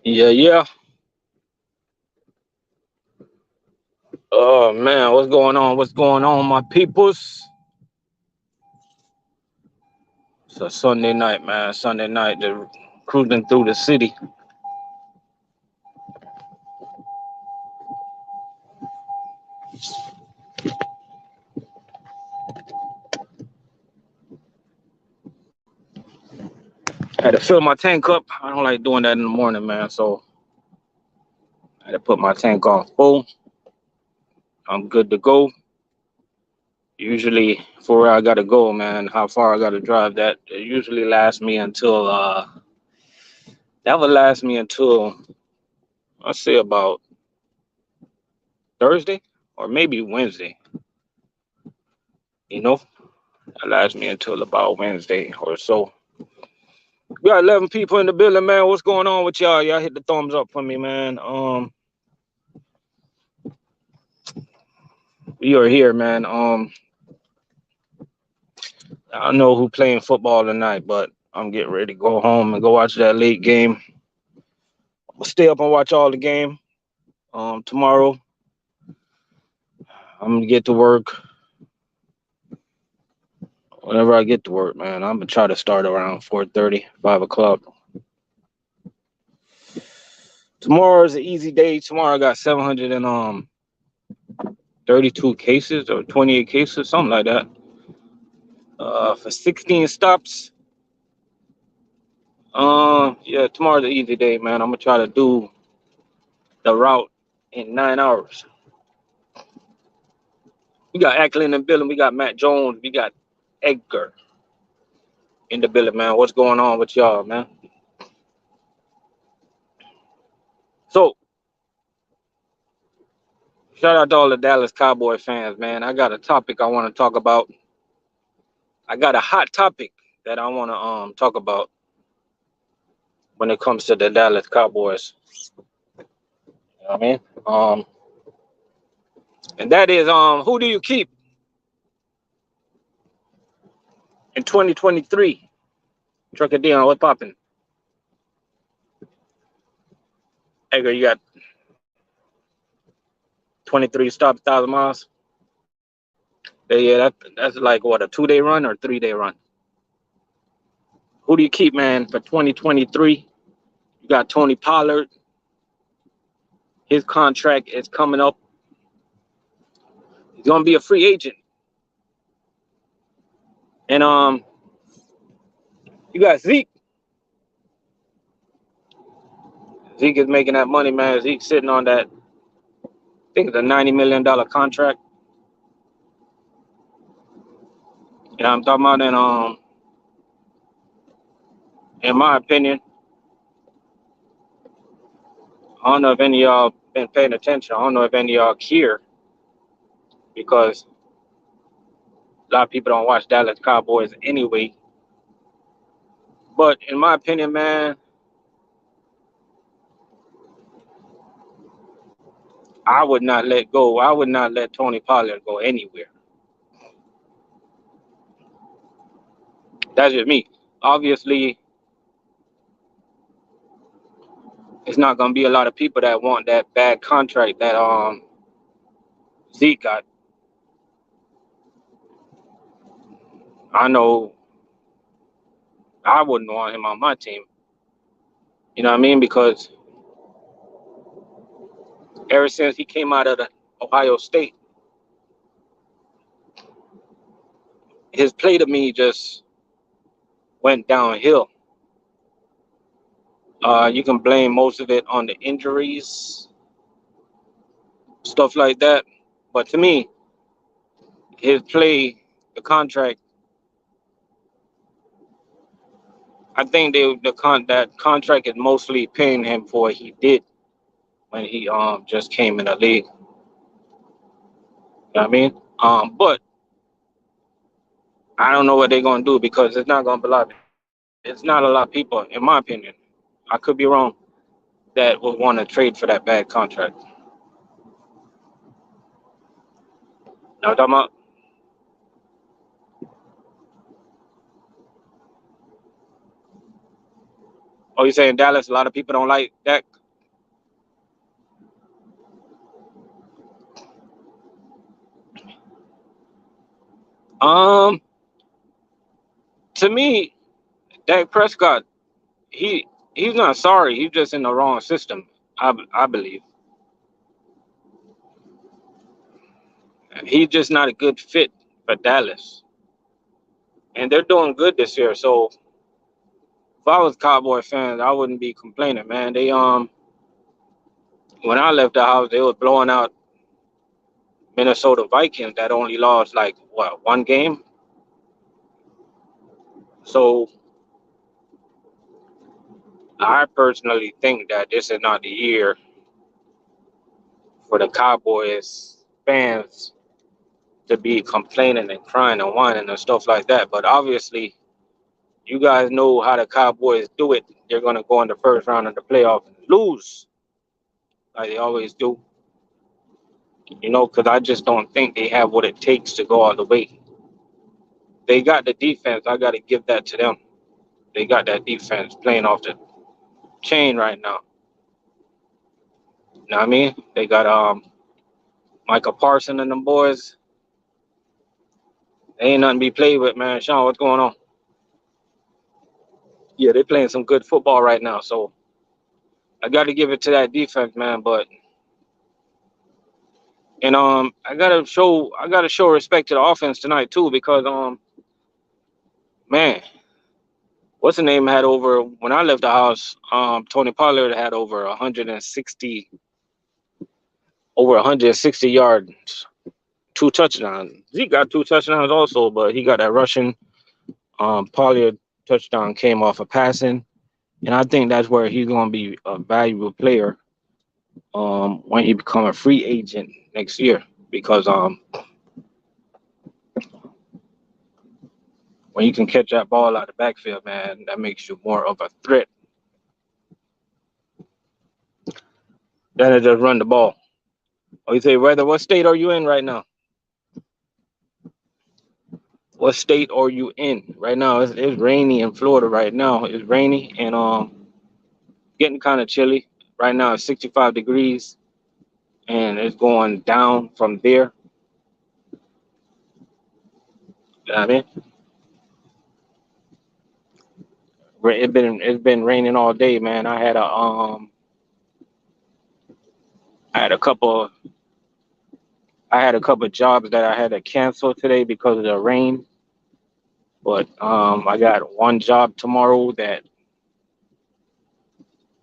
Yeah, yeah. Oh man, what's going on? What's going on, my peoples? It's a Sunday night, man. Sunday night, they're cruising through the city. I had to fill my tank up. I don't like doing that in the morning, man. So I had to put my tank on full. I'm good to go. Usually, for where I gotta go, man, how far I gotta drive, that it usually lasts me until that would last me until I say about Thursday or maybe Wednesday. You know, that lasts me until about Wednesday or so. We got 11 people in the building, man. What's going on with y'all? Y'all hit the thumbs up for me, man. We are here, man. I don't know who playing football tonight, but I'm getting ready to go home and go watch that late game. I'll stay up and watch all the game. Tomorrow I'm gonna get to work. Whenever I get to work, man, I'm gonna try to start around 4:30, 5 o'clock. Tomorrow is an easy day. Tomorrow I got 732 cases or 28 cases, something like that. For 16 stops. Yeah, tomorrow's an easy day, man. I'm gonna try to do the route in 9 hours. We got Acklin in the building. We got Matt Jones. We got Edgar in the building, man. What's going on with y'all, man? So, shout out to all the Dallas Cowboy fans, man. I got a topic I want to talk about. I got a hot topic that I want to talk about when it comes to the Dallas Cowboys. You know what I mean? And that is who do you keep in 2023? Trucker Dion, what's popping? Edgar, you got 23 stops, 1,000 miles. Yeah, that's like what, a 2 day run or 3 day run? Who do you keep, man, for 2023? You got Tony Pollard. His contract is coming up. He's gonna be a free agent. And you got Zeke. Zeke is making that money, man. Zeke's sitting on that. I think it's a $90 million contract. You know what I'm talking about? And in my opinion, I don't know if any of y'all been paying attention. I don't know if any of y'all care because a lot of people don't watch Dallas Cowboys anyway. But in my opinion, man, I would not let go. I would not let Tony Pollard go anywhere. That's just me. Obviously, it's not gonna be a lot of people that want that bad contract that Zeke got. I know I wouldn't want him on my team. You know what I mean? Because ever since he came out of the Ohio State, his play to me just went downhill. You can blame most of it on the injuries, stuff like that. But to me, his play, the contract, I think that contract is mostly paying him for what he did when he just came in the league. You know what I mean? But I don't know what they're gonna do because it's not gonna be a lot. It's not a lot of people, in my opinion. I could be wrong. That would want to trade for that bad contract. Now, talking about, Oh, you saying Dallas? A lot of people don't like Dak. Um, to me, Dak Prescott, he he's not sorry. He's just in the wrong system. I believe he's just not a good fit for Dallas, and they're doing good this year. So if I was Cowboy fans, I wouldn't be complaining, man. They when I left the house, they were blowing out Minnesota Vikings that only lost like what, one game. So I personally think that this is not the year for the Cowboys fans to be complaining and crying and whining and stuff like that. But obviously, you guys know how the Cowboys do it. They're going to go in the first round of the playoff and lose like they always do. Because I just don't think they have what it takes to go all the way. They got the defense. I got to give that to them. They got that defense playing off the chain right now. You know what I mean? They got Michael Parson and them boys. They ain't nothing to be played with, man. Sean, what's going on? Yeah, they playing some good football right now. So I got to give it to that defense, man. But and I gotta show respect to the offense tonight too, because man, what's the name had over when I left the house? Tony Pollard had over 160 yards, two touchdowns. Zeke got two touchdowns also, but he got that rushing. Pollard touchdown came off of passing, and I think that's where he's gonna be a valuable player when he become a free agent next year, because when you can catch that ball out of the backfield, man, that makes you more of a threat than to just run the ball. Oh, you say, Weather, what state are you in right now? What state are you in right now? It's rainy in Florida right now. It's rainy and getting kind of chilly. Right now it's 65 degrees and it's going down from there. You know what I mean? It's been raining all day, man. I had a couple I had a couple of jobs that I had to cancel today because of the rain. But I got one job tomorrow that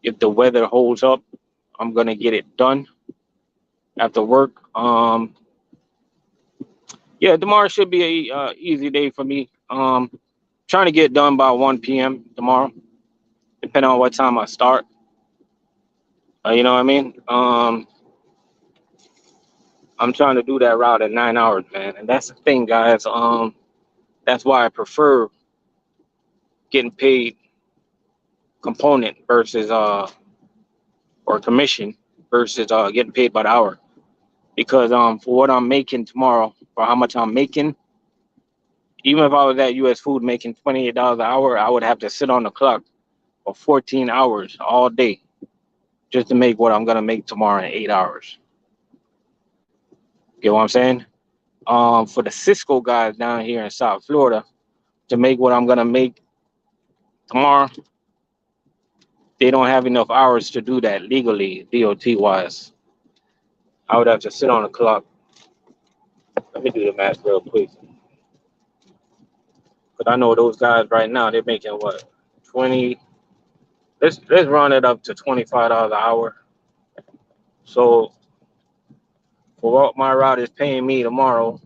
if the weather holds up, I'm gonna get it done after work. Yeah, tomorrow should be a easy day for me. Trying to get done by 1 p.m. tomorrow, depending on what time I start. You know what I mean? I'm trying to do that route in 9 hours, man, and that's the thing, guys. That's why I prefer getting paid component versus or commission versus getting paid by the hour. Because for what I'm making tomorrow, for how much I'm making, even if I was at US Food making $28 an hour, I would have to sit on the clock for 14 hours all day just to make what I'm gonna make tomorrow in 8 hours. Get what I'm saying? For the Cisco guys down here in South Florida, to make what I'm gonna make tomorrow, they don't have enough hours to do that legally, DOT wise. I would have to sit on the clock. Let me do the math real quick. But I know those guys right now, they're making what, 20. Let's run it up to $25 an hour. So for what my route is paying me tomorrow,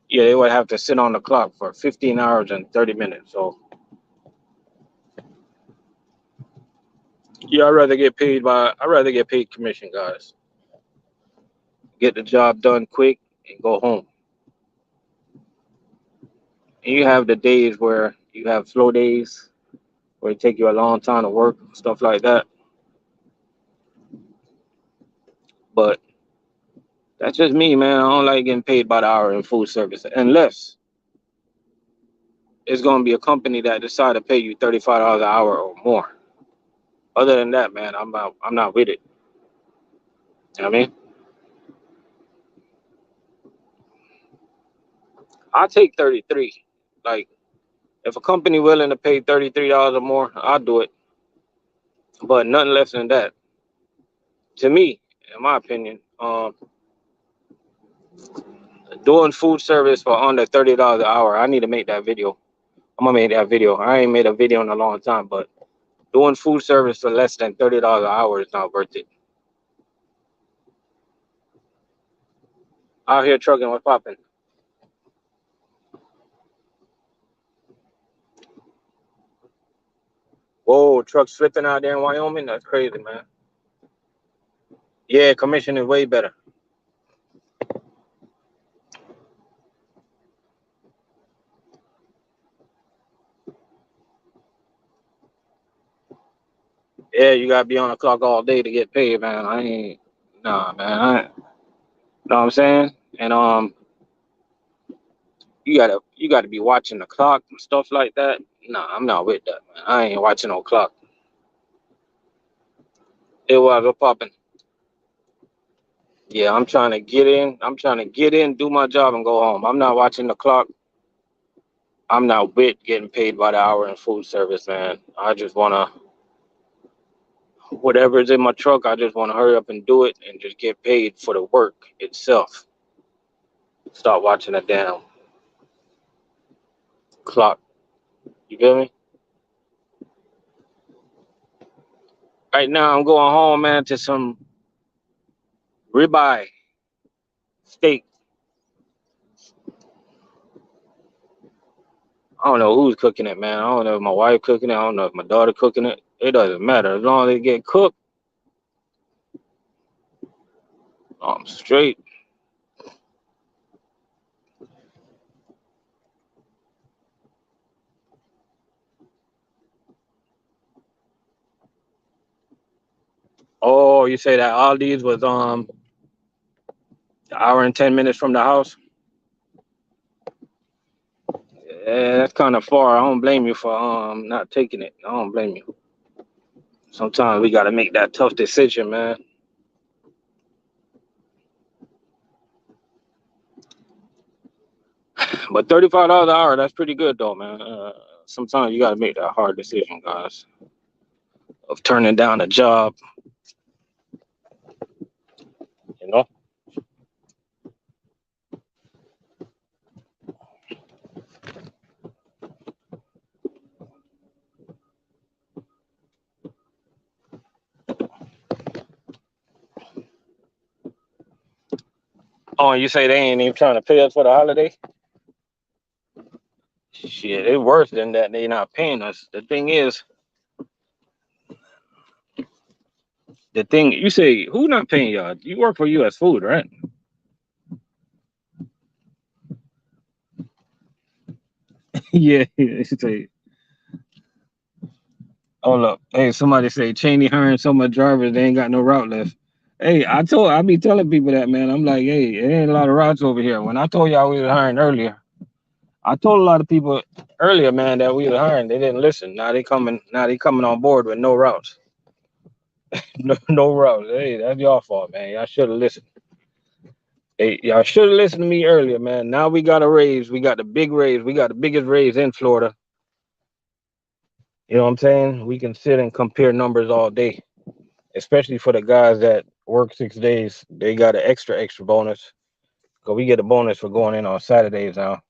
yeah, they would have to sit on the clock for 15 hours and 30 minutes. So yeah, I'd rather get paid commission, guys. Get the job done quick and go home. And you have the days where you have slow days where it take you a long time to work, stuff like that. But that's just me, man. I don't like getting paid by the hour in food service. Unless it's gonna be a company that decide to pay you $35 an hour or more. Other than that, man, I'm not with it. You know what I mean? I take 33. Like if a company willing to pay $33 or more, I'll do it. But nothing less than that. To me, in my opinion, doing food service for under $30 an hour, I need to make that video. I'm gonna make that video. I ain't made a video in a long time, but doing food service for less than $30 an hour is not worth it. Out here trucking, what's popping? Whoa, trucks flipping out there in Wyoming? That's crazy, man. Yeah, commission is way better. Yeah, you gotta be on the clock all day to get paid, man. I ain't nah, man. Know what I'm saying? And you gotta be watching the clock and stuff like that. Nah, I'm not with that, man. I ain't watching no clock. It was a popping. Yeah, I'm trying to get in. I'm trying to get in, do my job, and go home. I'm not watching the clock. I'm not with getting paid by the hour in food service, man. I just wanna whatever's in my truck. I just wanna hurry up and do it and just get paid for the work itself. Stop watching the damn clock. You feel me? Right now, I'm going home, man, to some ribeye steak. I don't know who's cooking it, man. I don't know if my wife cooking it. I don't know if my daughter cooking it. It doesn't matter as long as it get cooked. I'm straight. Oh, you say that Aldi's was an hour and 10 minutes from the house? Yeah, that's kind of far. I don't blame you for not taking it. I don't blame you. Sometimes we got to make that tough decision, man. But $35 an hour, that's pretty good though, man. Sometimes you got to make that hard decision, guys, of turning down a job. You know. Oh, you say they ain't even trying to pay us for the holiday? Shit, it's worse than that. They not paying us. The thing you say, who not paying y'all? You work for U.S. Food, right? Yeah. You say, oh look, hey, somebody say Cheney hiring so much drivers they ain't got no route left. Hey, I be telling people that, man. I'm like, hey, it ain't a lot of routes over here. When I told y'all we was hiring earlier, I told a lot of people earlier, man, that we were hiring. They didn't listen. Now they coming on board with no routes. No routes. Hey, that's y'all fault, man. Y'all should have listened. Hey, y'all should have listened to me earlier, man. Now we got a raise. We got the big raise. We got the biggest raise in Florida. You know what I'm saying? We can sit and compare numbers all day, especially for the guys that work 6 days. They got an extra bonus because we get a bonus for going in on Saturdays now.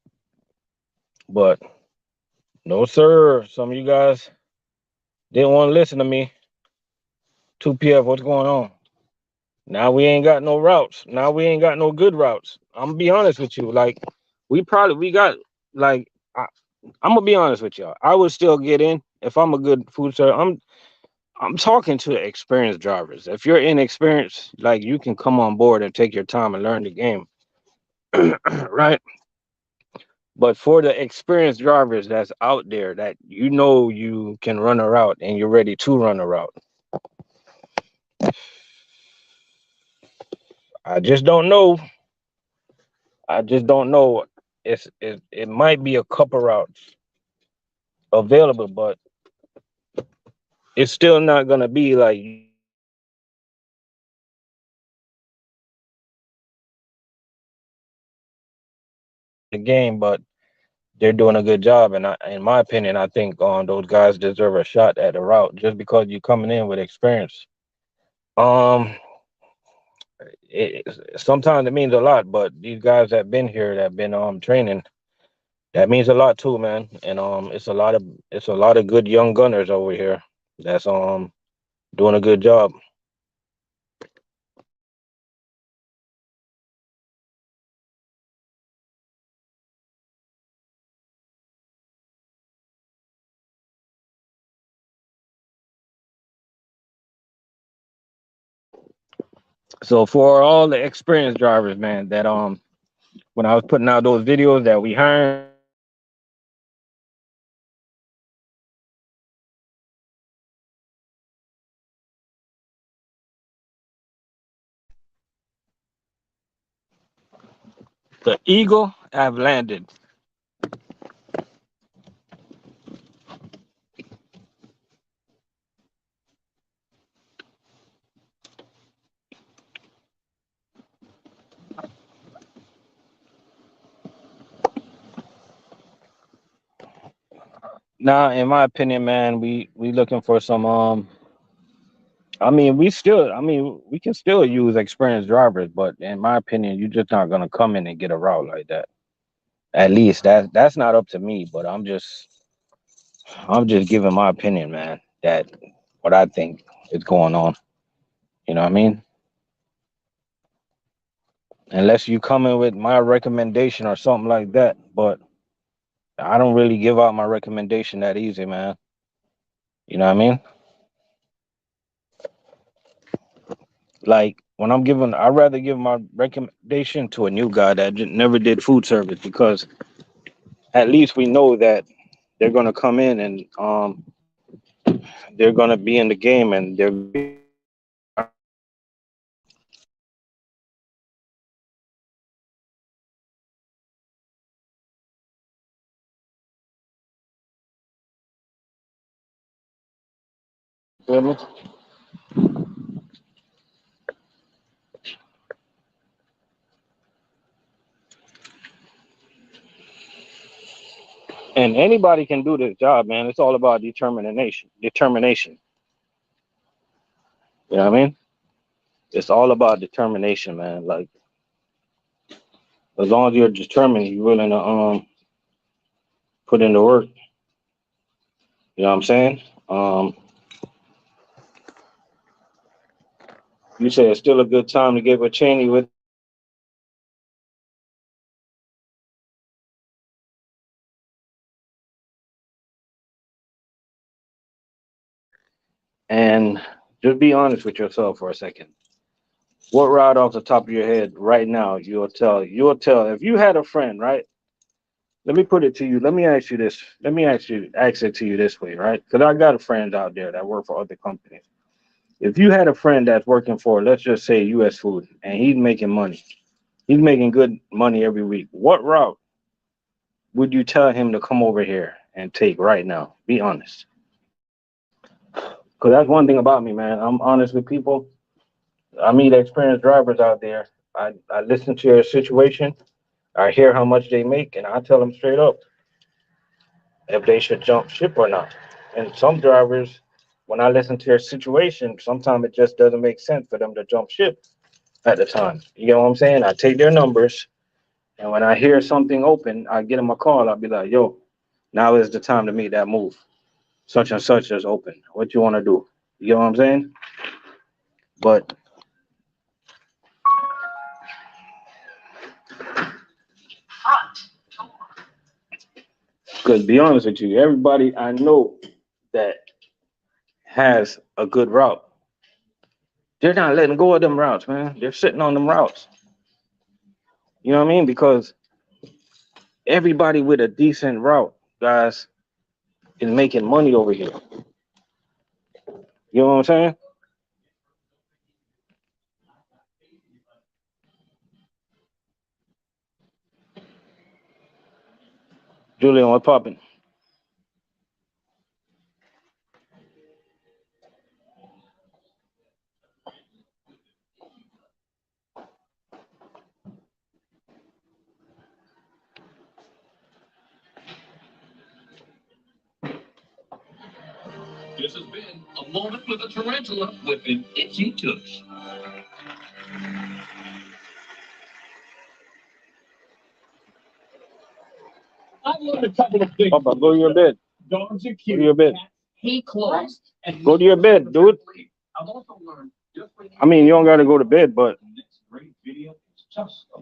But no, sir. Some of you guys didn't want to listen to me. 2PF, what's going on? Now we ain't got no routes. Now we ain't got no good routes. I'm gonna be honest with you. Like we got like I'm gonna be honest with y'all. I would still get in if I'm a good food server. I'm talking to experienced drivers. If you're inexperienced, like you can come on board and take your time and learn the game, right? But for the experienced drivers that's out there that you know you can run a route and you're ready to run a route, I just don't know. I just don't know. It might be a couple routes. available, but it's still not gonna be like the game, but they're doing a good job. And in my opinion, I think those guys deserve a shot at the route just because you're coming in with experience. Um, sometimes it means a lot, but these guys that been here that been training, that means a lot too, man. And it's a lot of good young gunners over here that's doing a good job. So for all the experienced drivers, man, that when I was putting out those videos that we hired, the Eagle have landed. Now, in my opinion, man, we looking for some we can still use experienced drivers, but in my opinion, you're just not gonna come in and get a route like that. At least that's not up to me, but I'm just giving my opinion, man. That what I think is going on. You know what I mean? Unless you come in with my recommendation or something like that, but I don't really give out my recommendation that easy, man. You know what I mean? Like when I'm giving, I'd rather give my recommendation to a new guy that never did food service because at least we know that they're gonna come in and they're gonna be in the game and they're and anybody can do this job, man. It's all about determination. Determination. You know what I mean? It's all about determination, man. Like as long as you're determined, you're willing to put in the work. You know what I'm saying? You say it's still a good time to get with Cheney with, and just be honest with yourself for a second. What route off the top of your head right now you'll tell if you had a friend, right? Let me put it to you. Let me ask you this. Let me ask it to you this way, right? Because I got friends out there that work for other companies. If you had a friend that's working for, let's just say US Food, and he's making money, he's making good money every week. What route would you tell him to come over here and take right now? Be honest. Because that's one thing about me, man. I'm honest with people. I meet experienced drivers out there. I listen to their situation. I hear how much they make, and I tell them straight up if they should jump ship or not. And some drivers, when I listen to their situation, sometimes it just doesn't make sense for them to jump ship at the time. You know what I'm saying? I take their numbers, and when I hear something open, I get them a call. I'll be like, yo, now is the time to make that move. Such and such is open. What you want to do? You know what I'm saying? But because be honest with you, everybody I know that has a good route, they're not letting go of them routes, man. They're sitting on them routes. You know what I mean? Because everybody with a decent route, guys, is making money over here. You know what I'm saying? Julian, what popping? This has been a moment with a tarantula with an itchy tush. I've learned a couple of things. Papa, go to your bed. Dogs are Go cute. to your bed. Hate clothes. Go to your bed, dude. I've also learned I mean, you don't got to go to bed, but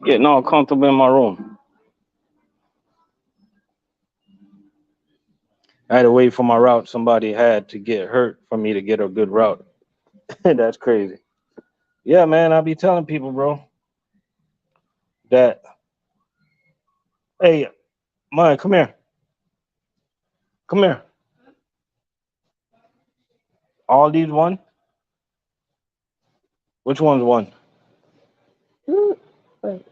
getting all comfortable in my room. I had to wait for my route. Somebody had to get hurt for me to get a good route. That's crazy. Yeah, man, I be telling people, bro, that, hey, Maya, come here. Come here. All these one? Which one's one? Wait.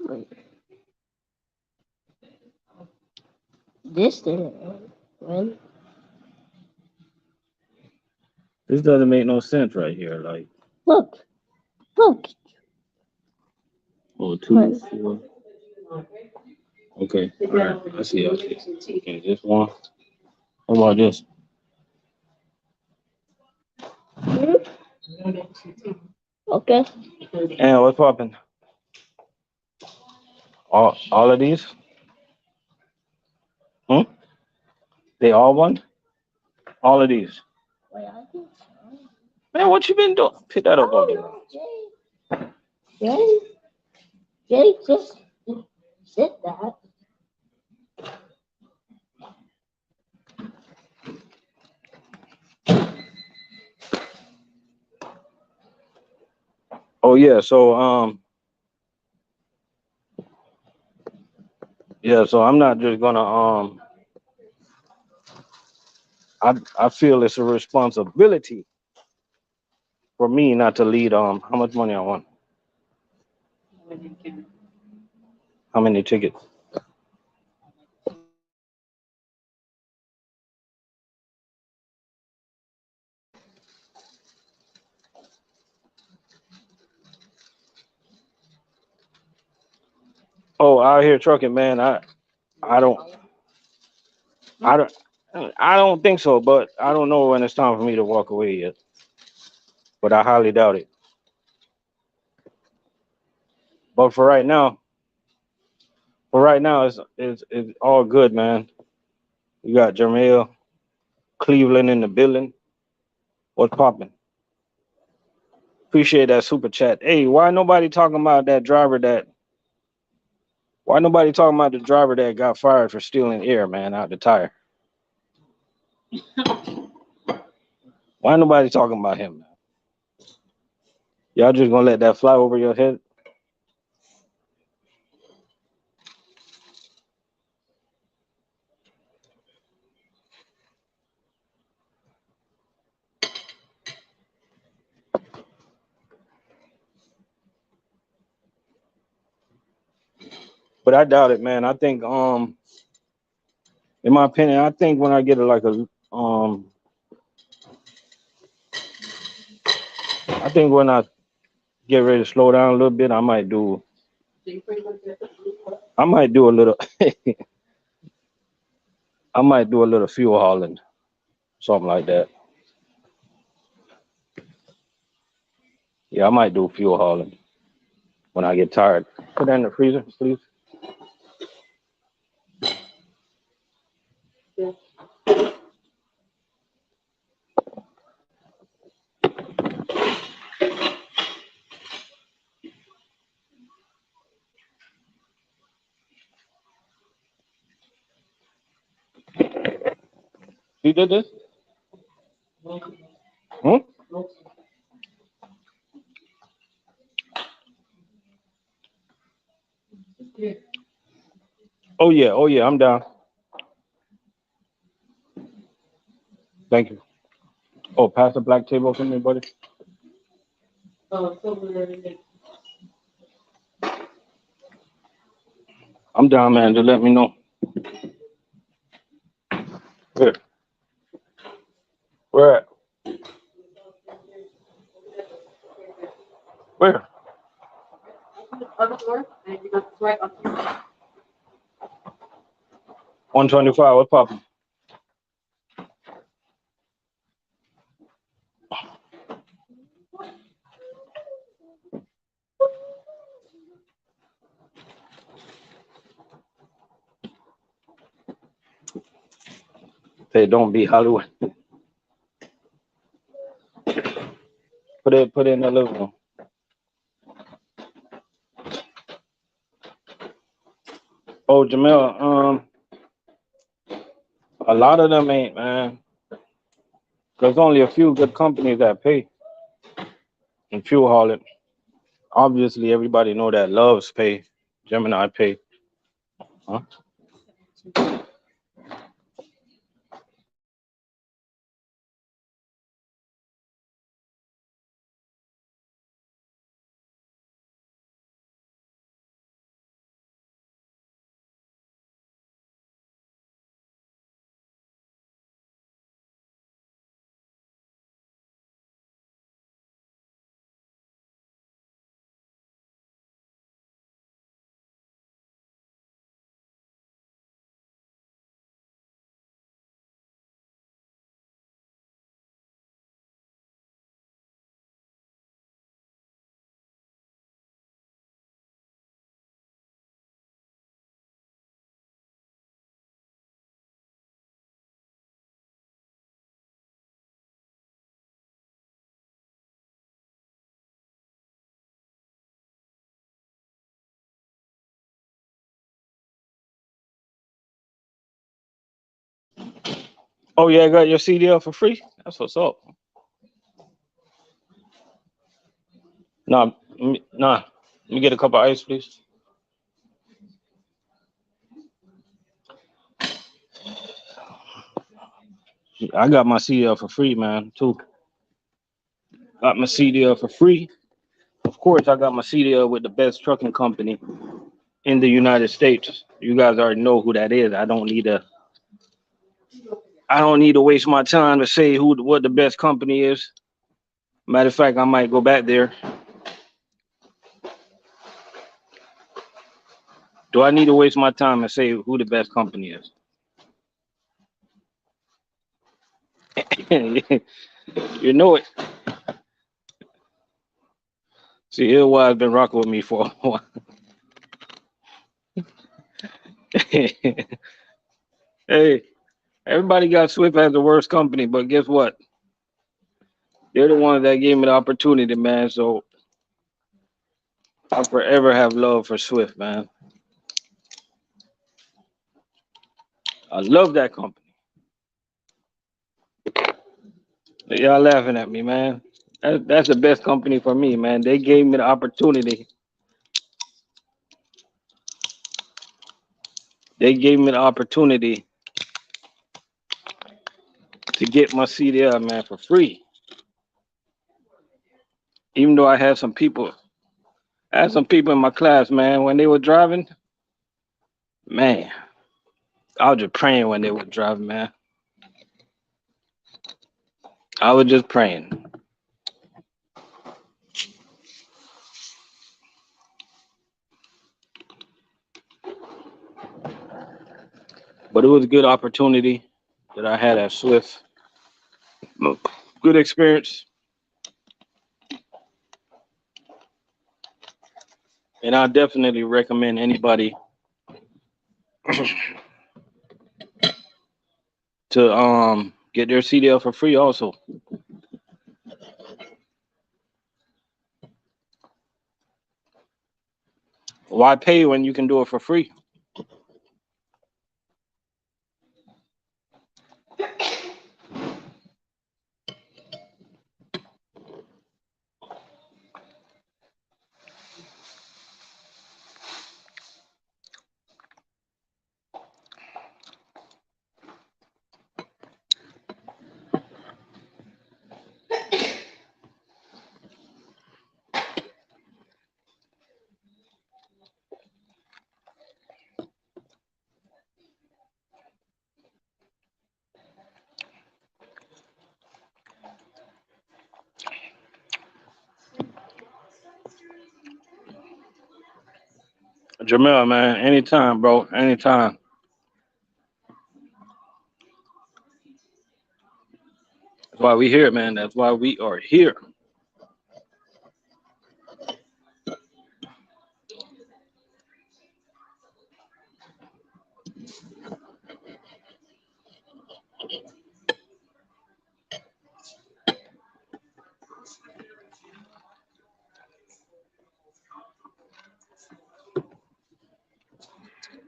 Wait. This didn't win. This doesn't make no sense right here. Like, Look. Look. oh, two, four. Okay, all right. I see. Okay, this one. What about this? Okay. And what's popping? All of these? Hmm? They all won? All of these. Wait, I think so. Man, what you been doing? Pick that up. Jay just said that. Oh yeah, so yeah, so I'm not just gonna I feel it's a responsibility for me not to lead how much money I want. How many tickets? Oh, out here trucking, man. I don't I don't I don't think so, but I don't know when it's time for me to walk away yet. But I highly doubt it. But for right now, it's all good, man. You got Jermail, Cleveland in the building. What's popping? Appreciate that super chat. Hey, why nobody talking about that driver that? Why nobody talking about the driver that got fired for stealing air, man, out the tire? Why nobody talking about him, man? Y'all just gonna let that fly over your head? But I doubt it, man. I think in my opinion, I think when I get I think when I get ready to slow down a little bit, I might do a little I might do a little fuel hauling, something like that. Yeah, I might do fuel hauling when I get tired. Put that in the freezer, please. You did this? Hmm? Oh yeah, I'm down. Thank you. Oh, pass the black table for me, buddy. I'm down, man. Just let me know. Where? Where at? Where? $125. What poppin'? Say don't be Hollywood. Put it in the living room. Oh, Jamel, a lot of them ain't, man. There's only a few good companies that pay and fuel haul it. Obviously, everybody know that Loves pay, Gemini pay. Huh? Oh yeah, I got your CDL for free. That's what's up. Nah, nah. Let me get a cup of ice, please. I got my CDL for free, man, too. Got my CDL for free. Of course, I got my CDL with the best trucking company in the United States. You guys already know who that is. I don't need to waste my time to say what the best company is. Matter of fact, I might go back there. Do I need to waste my time and say who the best company is? You know it. See, Illwire's been rocking with me for a while. Hey, everybody got Swift as the worst company, but guess what? They're the ones that gave me the opportunity, man. So I'll forever have love for Swift, man. I love that company. Y'all laughing at me, man. That's the best company for me, man. They gave me the opportunity. They gave me the opportunity to get my CDL, man, for free. Even though I had some people in my class, man, when they were driving, man, I was just praying when they were driving, man. I was just praying. But it was a good opportunity that I had at Swift. Good experience. And I definitely recommend anybody to get their CDL for free also. Why pay when you can do it for free? Jamel, man, anytime, bro, anytime. That's why we here, man. That's why we are here.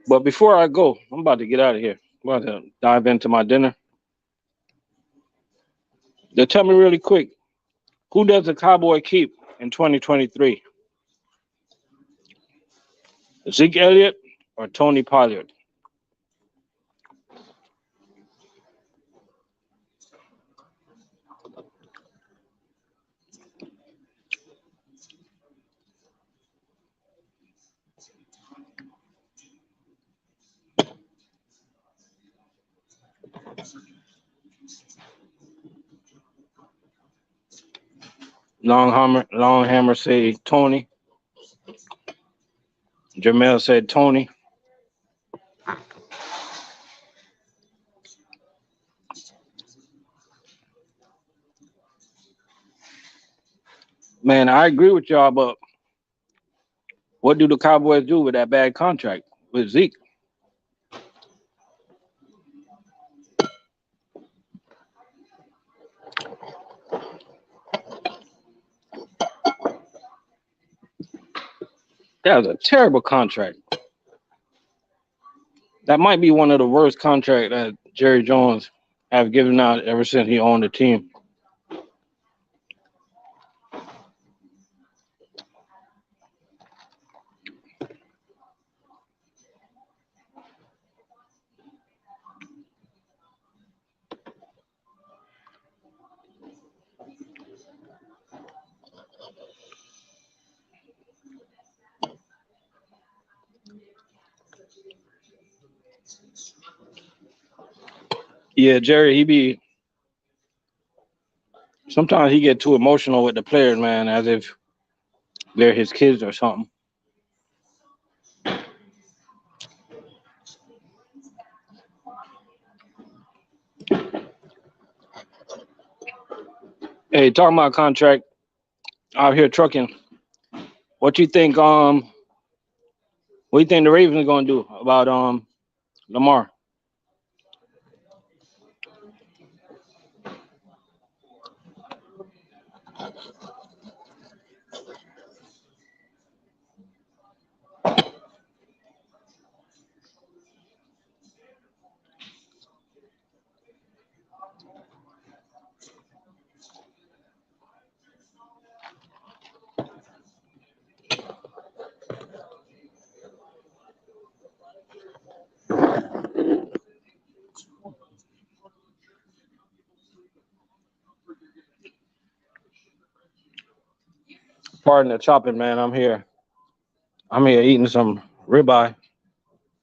But before I go, I'm about to get out of here. I'm about to dive into my dinner. They tell me really quick, who does the Cowboy keep in 2023? Zeke Elliott or Tony Pollard? Long Hammer say Tony. Jamel said Tony. Man, I agree with y'all, but what do the Cowboys do with that bad contract with Zeke? That was a terrible contract. That might be one of the worst contracts that Jerry Jones have given out ever since he owned the team. Yeah, Jerry, sometimes he get too emotional with the players, man, as if they're his kids or something. Hey, talking about contract out here trucking, what you think? What do you think the Ravens are gonna do about Lamar? Pardon the chopping, man. I'm here. I'm here eating some ribeye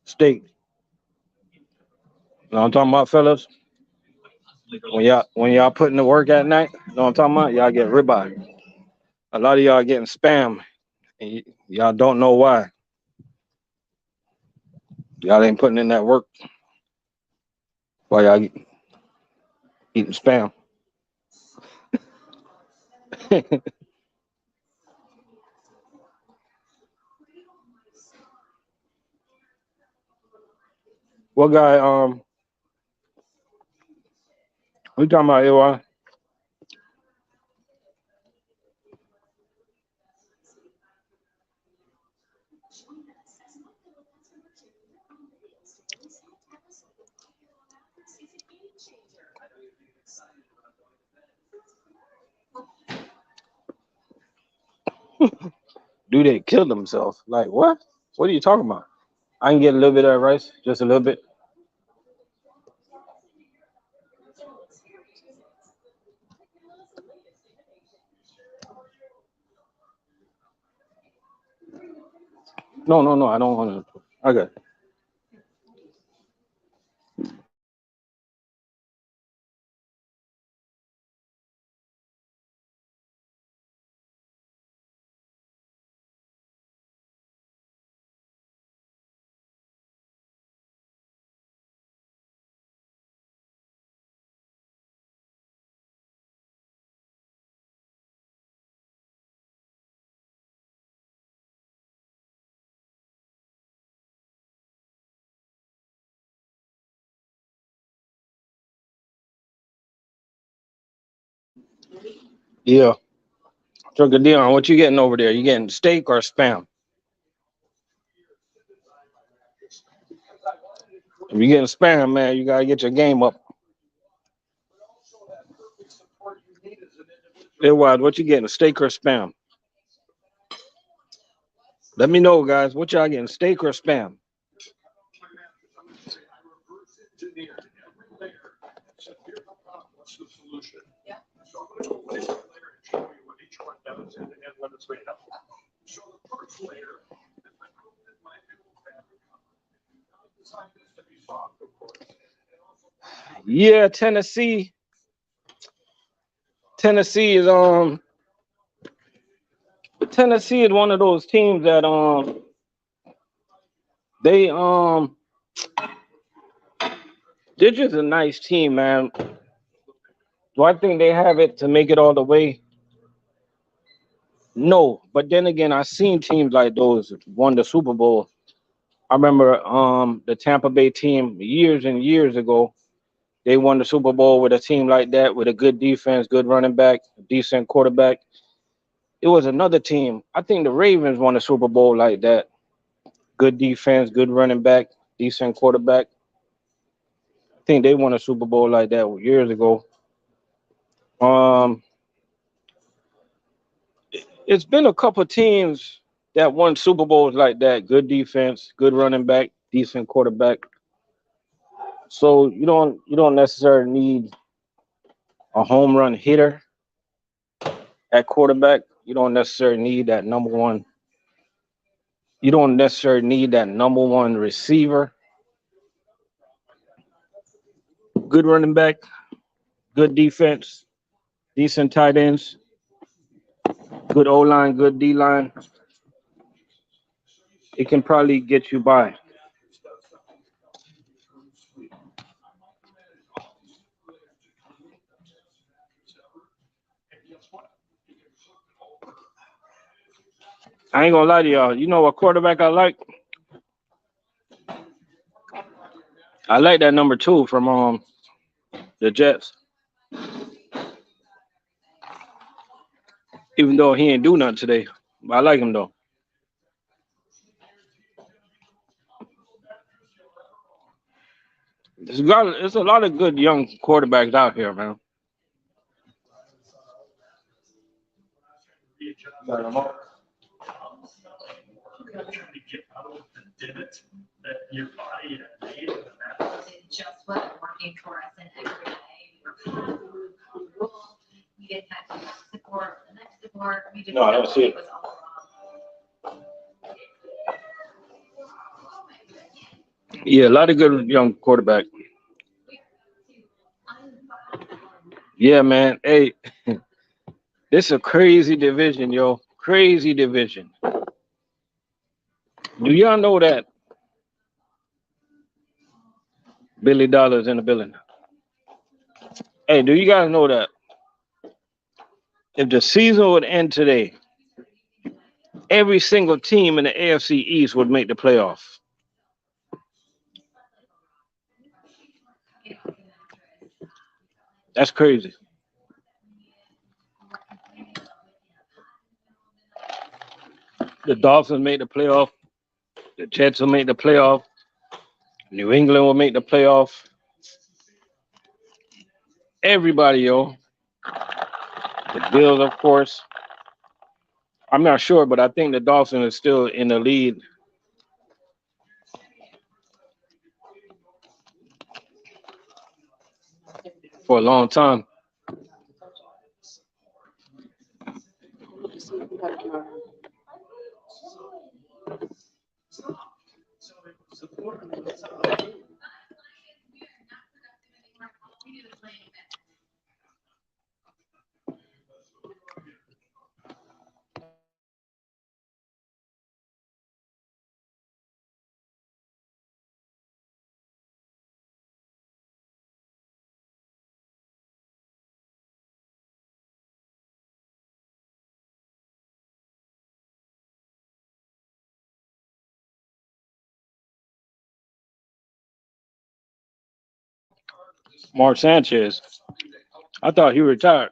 steak. You know what I'm talking about, fellas? When y'all putting the work at night, you know what I'm talking about? Y'all get ribeye. A lot of y'all getting spam, and y'all don't know why. Y'all ain't putting in that work while y'all eating spam. What guy? We talking about AY? Dude, they killed themselves. Like what? What are you talking about? I can get a little bit of that rice, just a little bit. No, no, no. I don't want to. I got it. Yeah. Trucker Dion, what you getting over there? You getting steak or spam? If you getting spam, man, you gotta get your game up. It was what you getting, steak or spam? Let me know, guys. What y'all getting, steak or spam? Yeah, Tennessee. Tennessee is Tennessee is one of those teams that they they're just a nice team, man. Do I think they have it to make it all the way? No, but then again, I seen teams like those won the Super Bowl. I remember the Tampa Bay team years and years ago. They won the Super Bowl with a team like that, with a good defense, good running back, decent quarterback. It was another team. I think the Ravens won the Super Bowl like that. Good defense, good running back, decent quarterback. I think they won a Super Bowl like that years ago. Um, it's been a couple teams that won Super Bowls like that. Good defense, good running back, decent quarterback. So you don't necessarily need a home run hitter at quarterback. You don't necessarily need that number one. You don't necessarily need that number one receiver. Good running back, good defense, decent tight ends, good O line, good D line. It can probably get you by. I ain't gonna lie to y'all. You know what quarterback I like? I like that number two from the Jets. Even though he ain't do nothing today, but I like him though. There's a lot of good young quarterbacks out here, man. No, I don't see it. Yeah, a lot of good young quarterback. Yeah, man. Hey, this is a crazy division, yo. Crazy division. Do y'all know that Billy Dollar's in the building? Hey, do you guys know that if the season would end today, every single team in the AFC East would make the playoffs? That's crazy. The Dolphins made the playoff. The Jets will make the playoff. New England will make the playoff. Everybody, yo. The Bills, of course. I'm not sure, but I think the Dolphins are still in the lead for a long time. Mark Sanchez. I thought he retired.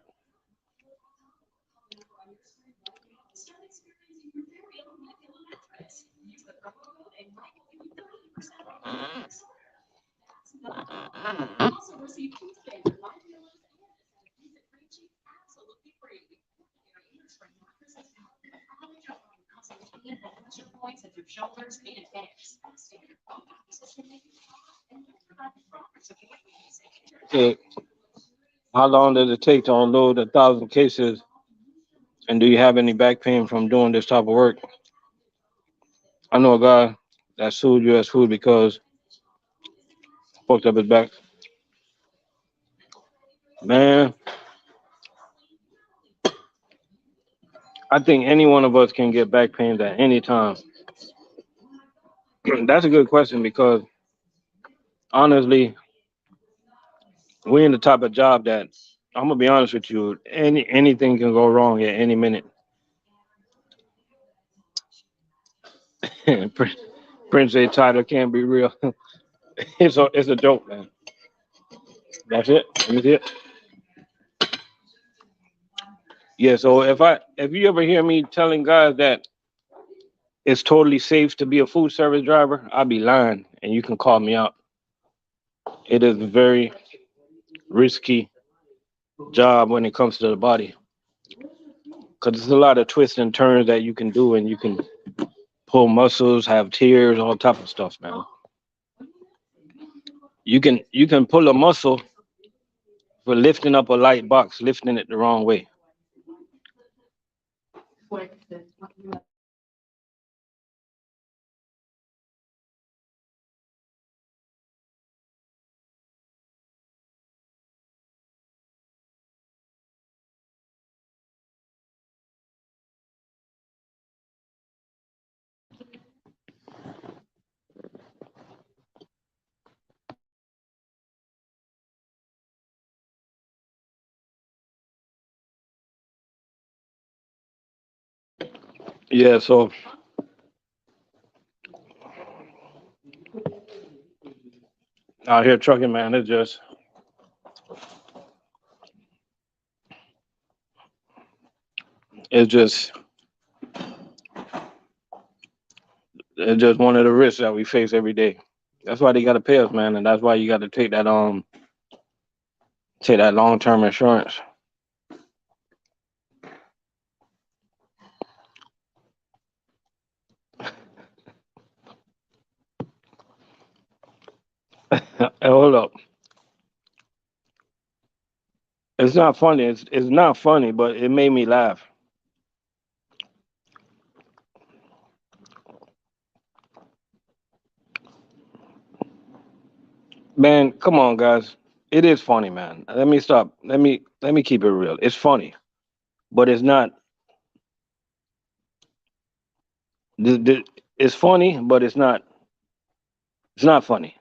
Okay, how long does it take to unload 1,000 cases? And do you have any back pain from doing this type of work? I know a guy that sued U.S. Food because fucked up his back. Man, I think any one of us can get back pains at any time. That's a good question because honestly, we're in the type of job that I'm gonna be honest with you. Anything can go wrong at any minute. Prince A title can't be real. It's a joke, man. That's it. Let me see it. Yeah. So if you ever hear me telling guys that it's totally safe to be a food service driver, I'd be lying, and you can call me out. It is a very risky job when it comes to the body because there's a lot of twists and turns that you can do, and you can pull muscles, have tears, all type of stuff, man. You can pull a muscle for lifting up a light box, lifting it the wrong way. Yeah, so out here trucking, man, it's just it's just one of the risks that we face every day. That's why they got to pay us, man, and that's why you got to take that long term insurance. Hey, hold up, it's not funny. It's not funny, but it made me laugh. Man, come on, guys. It is funny, man. Let me stop. Let me keep it real. It's funny, but it's not. It's funny, but it's not. It's not funny.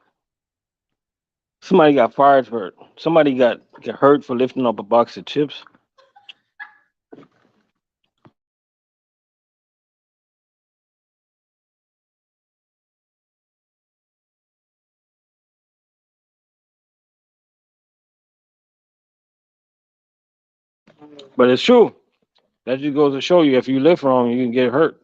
Somebody got fired for it. Somebody got hurt for lifting up a box of chips. But it's true. That just goes to show you if you lift wrong, you can get hurt.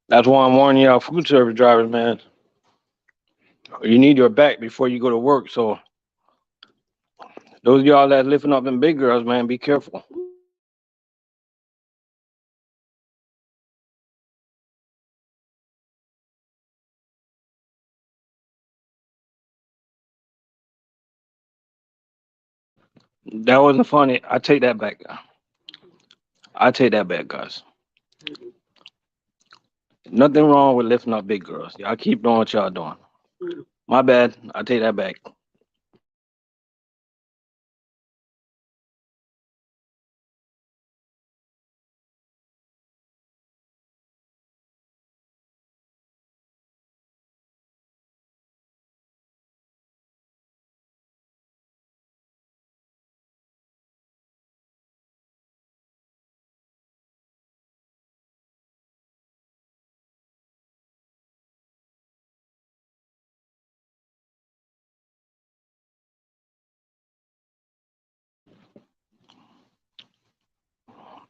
That's why I'm warning y'all food service drivers, man. You need your back before you go to work. So those of y'all that lifting up them big girls, man, be careful. That wasn't funny. I take that back. I take that back, guys. Nothing wrong with lifting up big girls. Y'all keep doing what y'all doing. My bad. I take that back.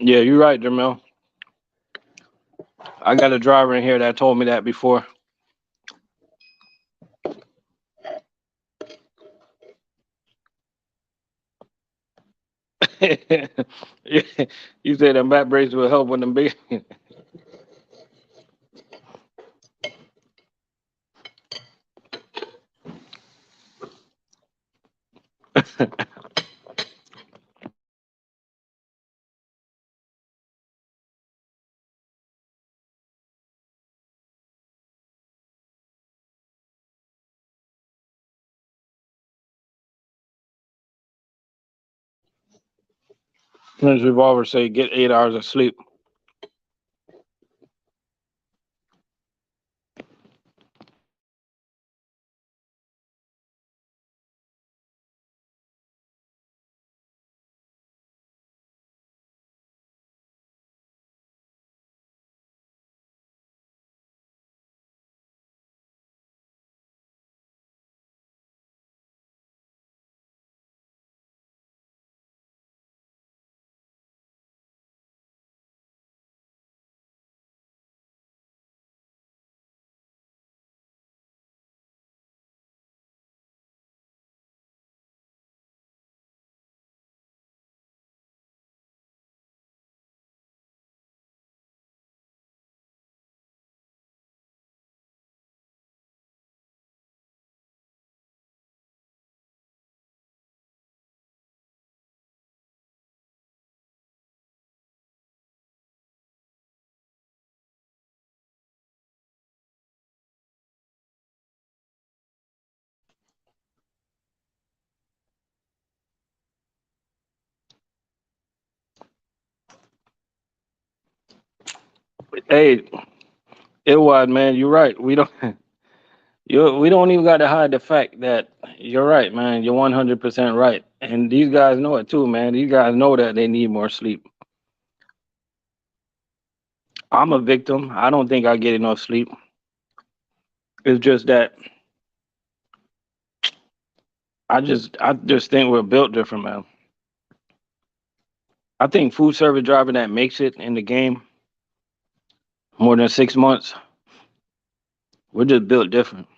Yeah, you're right, Jamel. I got a driver in here that told me that before. You said that back brace will help with them big. Prince Revolver say get 8 hours of sleep. Hey, it was man. You're right. We don't. We don't even got to hide the fact that you're right, man. You're 100% right, and these guys know it too, man. These guys know that they need more sleep. I'm a victim. I don't think I get enough sleep. It's just that I just think we're built different, man. I think food service driver that makes it in the game more than 6 months, we're just built different.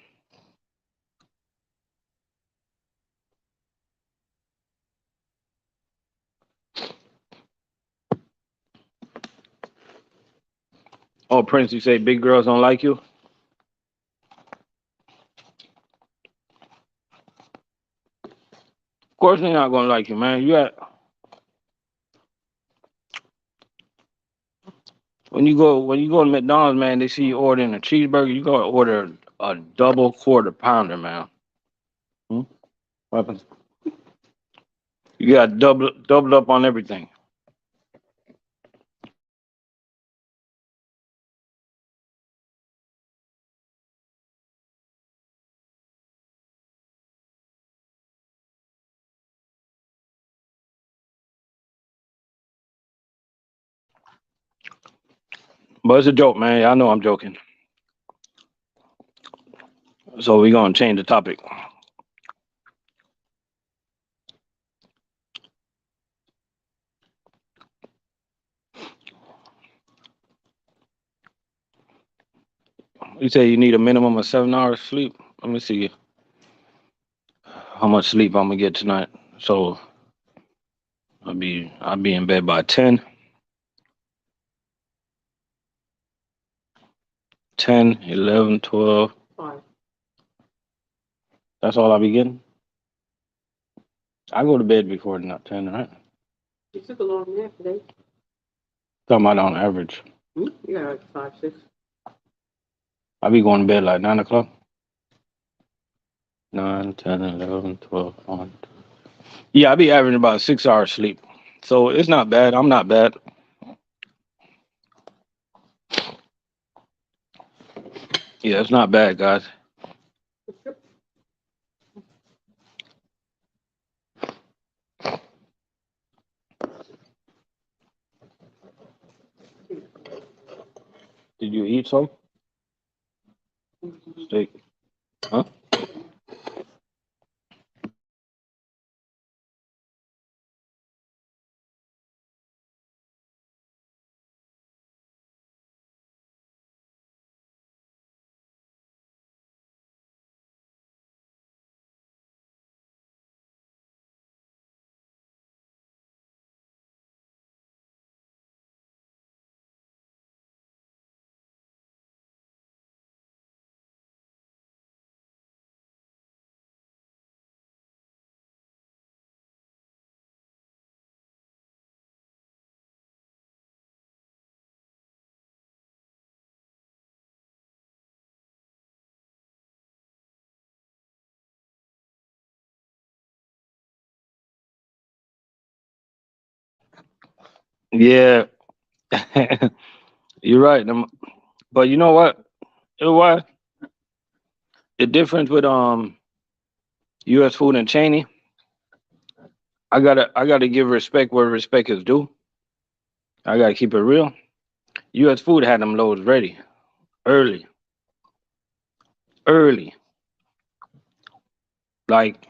Oh, Prince, you say big girls don't like you? Of course they're not gonna like you, man. When you go to McDonald's, man, they see you ordering a cheeseburger, you gotta order a double quarter pounder, man. Hmm? What happens? You got double up on everything. But it's a joke, man. I know I'm joking. So we're gonna change the topic. You say you need a minimum of 7 hours sleep. Let me see how much sleep I'm gonna get tonight. So I'll be in bed by 10, 10, 11, 12. That's all I'll be getting. I go to bed before not 10, right? You took a long nap today. Talking about on average. You got like 5, 6. I'll be going to bed like 9 o'clock. 9, 10, 11, 12, 1. Yeah, I'll be averaging about 6 hours sleep. So it's not bad. I'm not bad. Yeah, it's not bad, guys. Did you eat some steak? Huh? Yeah, you're right. But you know what? You know what? The difference with U.S. food and Cheney, I gotta give respect where respect is due. I gotta keep it real. U.S. food had them loads ready early, early. Like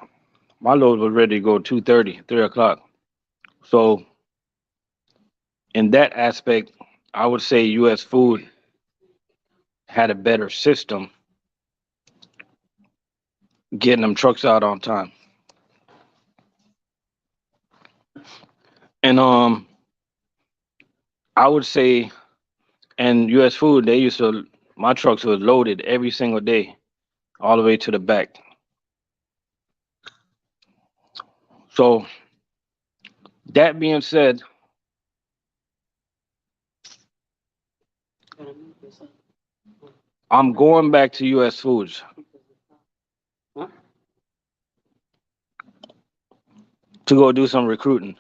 my loads was ready to go 2:30, 3 o'clock. So in that aspect, I would say U.S. food had a better system getting them trucks out on time. And I would say, and U.S. food, they used to my trucks was loaded every single day, all the way to the back. So that being said, Gotta move this up. I'm going back to U.S. foods Huh? to go do some recruiting.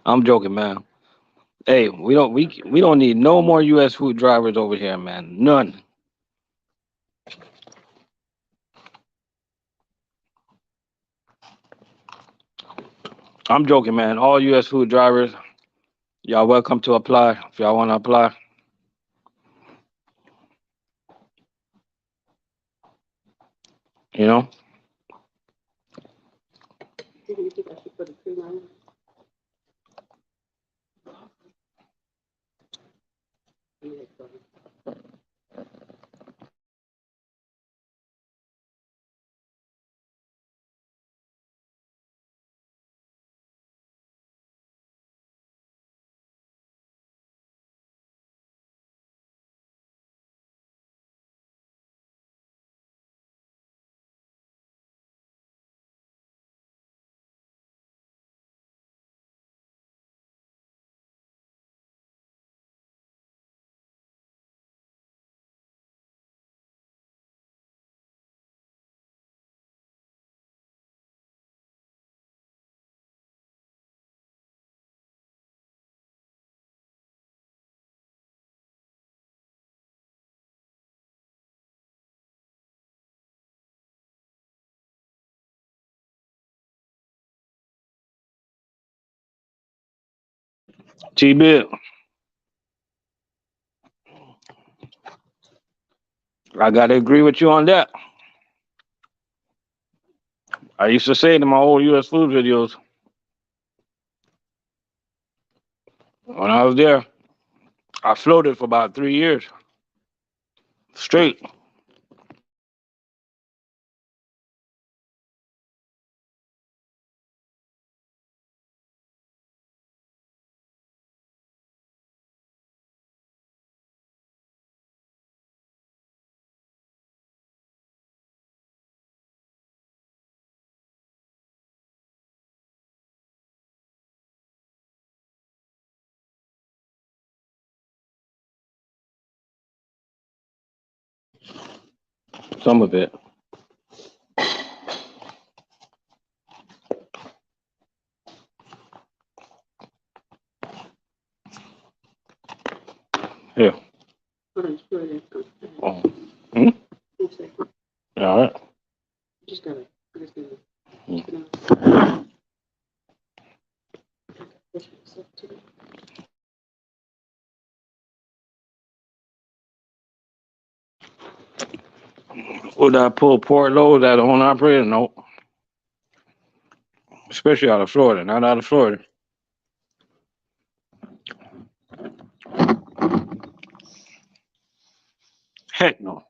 I'm joking, man. Hey, we don't need no more U.S. food drivers over here, man. None. I'm joking, man. All U.S. food drivers, y'all welcome to apply if y'all want to apply. You know, You think I should put a cream on it? Yeah, so- T-Bit, I gotta agree with you on that. I used to say it in my old U.S. food videos when I was there. I floated for about 3 years straight. Some of it. Here. I'm sure that's good. Oh. Hmm? One second. All right. Just gotta, I just gotta, Hmm. you know, push myself to it. Would I pull port loads out of owner operator? No. Especially out of Florida, not out of Florida. Heck no.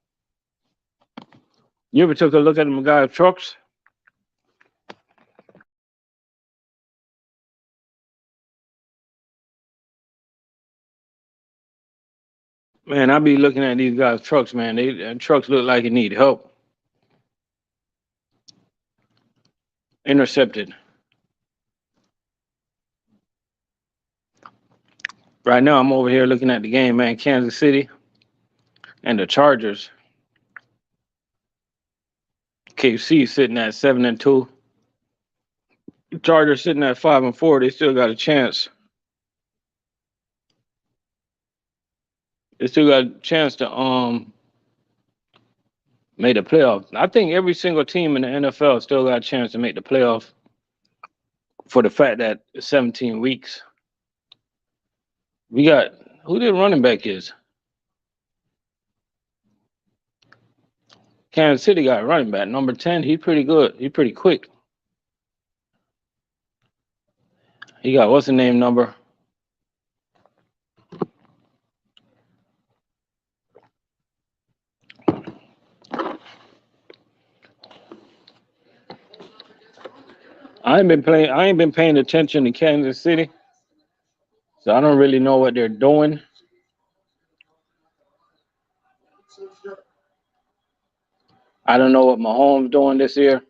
You ever took a look at them guys' trucks? Man, I be looking at these guys' trucks, man. Their trucks look like it need help. Intercepted. Right now, I'm over here looking at the game, man. Kansas City and the Chargers. KC sitting at 7-2. Chargers sitting at 5-4. They still got a chance. They still got a chance to make the playoff. I think every single team in the NFL still got a chance to make the playoff for the fact that it's 17 weeks. We got who their running back is. Kansas City got a running back number 10. He's pretty good. He's pretty quick. He got what's the name number? I ain't been paying attention to Kansas City, so I don't really know what they're doing. I don't know what Mahomes doing this year.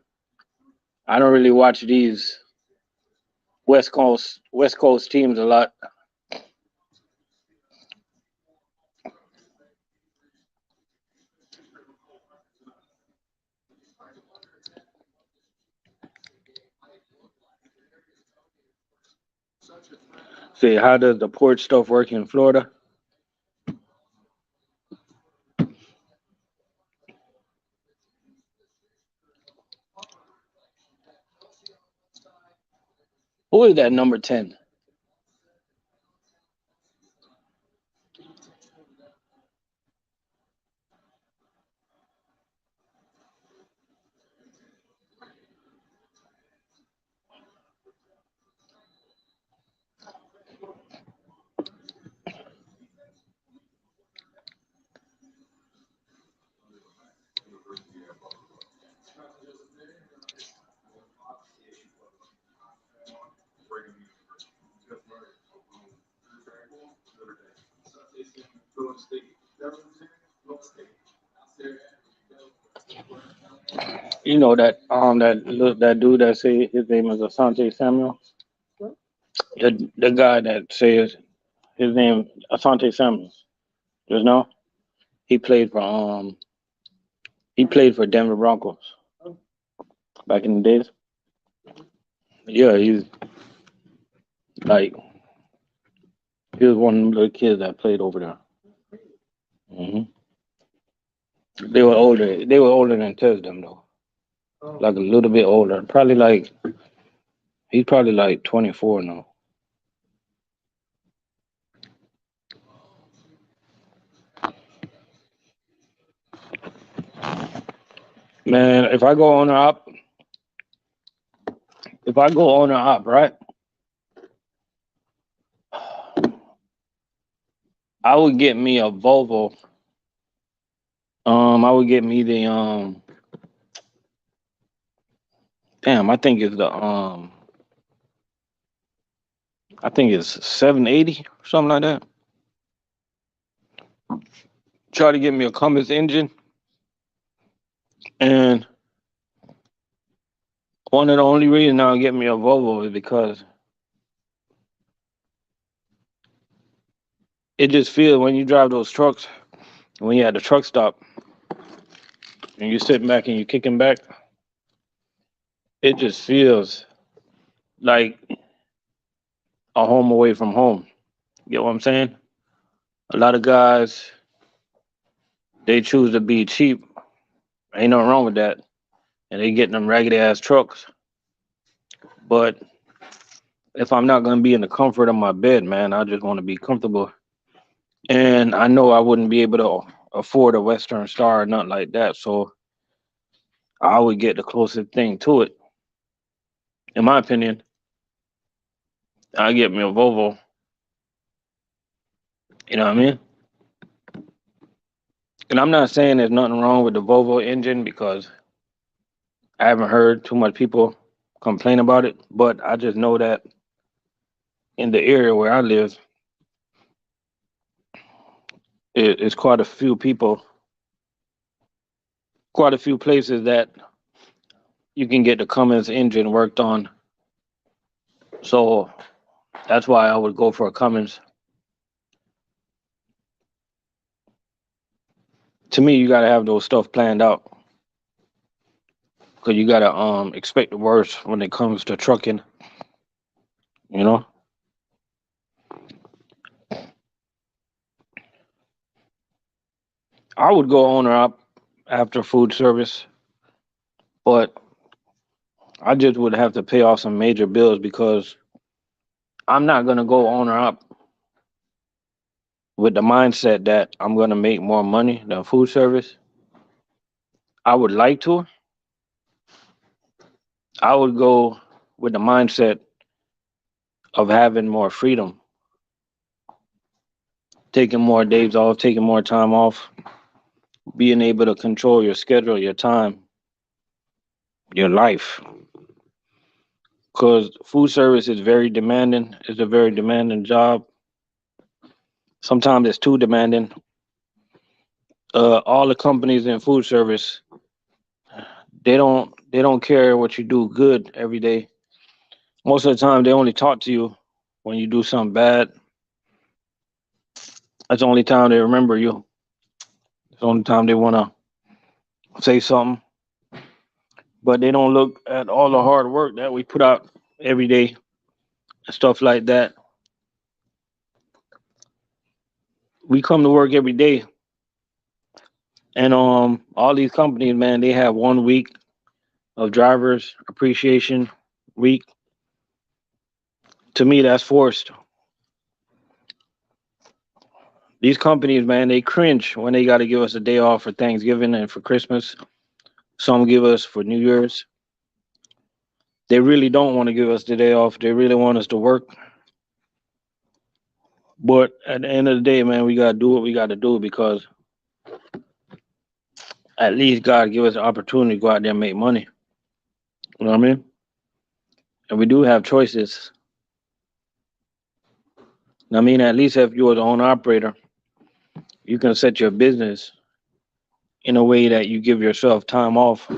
I don't really watch these West Coast teams a lot. See, how does the port stuff work in Florida? Who is that number 10? You know that dude that say his name is Asante Samuel. The guy that says his name Asante Samuel. Just know he played for Denver Broncos back in the days. Yeah, he's like he was one of the kids that played over there. hmm They were older. They were older than Tesdom though, like a little bit older. Probably like he's probably like 24 now. Man, if I go owner op, right, I would get me a Volvo. I would get me the damn, I think it's 780 or something like that. Try to get me a Cummins engine, and one of the only reasons I'll get me a Volvo is because it just feels when you drive those trucks, when you're at the truck stop and you're sitting back and you're kicking back, it just feels like a home away from home. You get what I'm saying? A lot of guys, they choose to be cheap. Ain't nothing wrong with that. And they get them raggedy ass trucks. But if I'm not gonna be in the comfort of my bed, man, I just want to be comfortable. And I know I wouldn't be able to afford a Western Star or nothing like that. So I would get the closest thing to it. In my opinion, I get me a Volvo. You know what I mean? And I'm not saying there's nothing wrong with the Volvo engine because I haven't heard too much people complain about it. But I just know that in the area where I live, it's quite a few people, quite a few places that you can get the Cummins engine worked on. So that's why I would go for a Cummins. To me, you gotta have those stuff planned out because you gotta expect the worst when it comes to trucking. You know, I would go owner up after food service, but I just would have to pay off some major bills because I'm not gonna go owner up with the mindset that I'm gonna make more money than food service. I would like to. I would go with the mindset of having more freedom, taking more days off, taking more time off, being able to control your schedule, your time, your life. Because food service is very demanding. It's a very demanding job. Sometimes it's too demanding. All the companies in food service, they don't care what you do good every day. Most of the time, they only talk to you when you do something bad. That's the only time they remember you. It's the only time they want to say something. But they don't look at all the hard work that we put out every day and stuff like that. We come to work every day, and all these companies, man, they have 1 week of drivers appreciation week. To me, that's forced. These companies, man, they cringe when they got to give us a day off for Thanksgiving and for Christmas. Some give us for New Year's. They really don't want to give us the day off. They really want us to work. But at the end of the day, man, we gotta do what we gotta do because at least God give us the opportunity to go out there and make money. You know what I mean? And we do have choices. I mean, at least if you're the owner operator, you can set your business in a way that you give yourself time off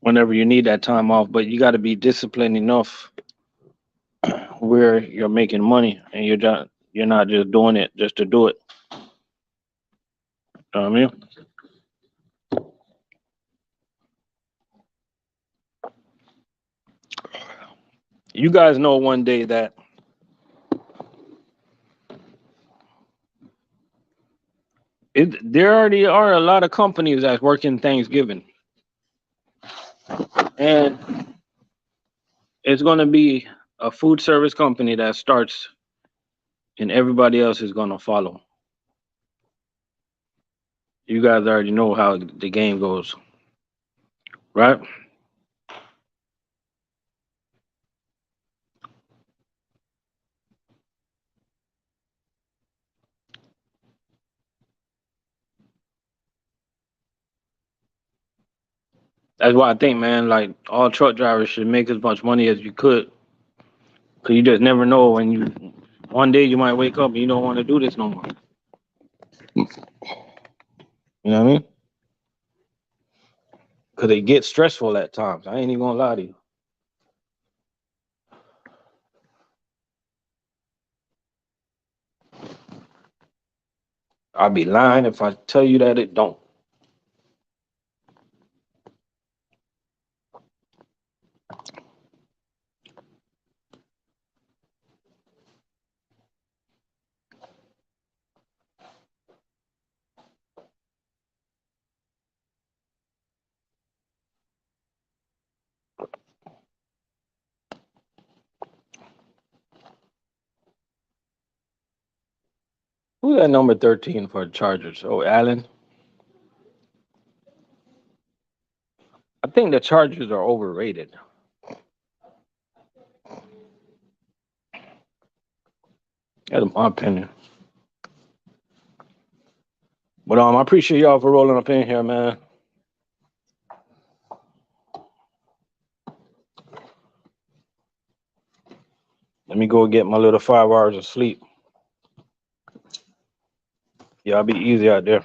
whenever you need that time off. But you got to be disciplined enough where you're making money and you're not just doing it just to do it. You know what I mean? You guys know one day that there already are a lot of companies that's working Thanksgiving, and it's going to be a food service company that starts, and everybody else is going to follow. You guys already know how the game goes, right? That's why I think, man, like all truck drivers should make as much money as you could, cause you just never know when you one day you might wake up and you don't want to do this no more. You know what I mean? Cause it gets stressful at times. I ain't even gonna lie to you. I'd be lying if I tell you that it don't. Who's that number 13 for the Chargers? Oh, Allen. I think the Chargers are overrated. That's my opinion. But I appreciate y'all for rolling up in here, man. Let me go get my little 5 hours of sleep. Y'all be easy out there.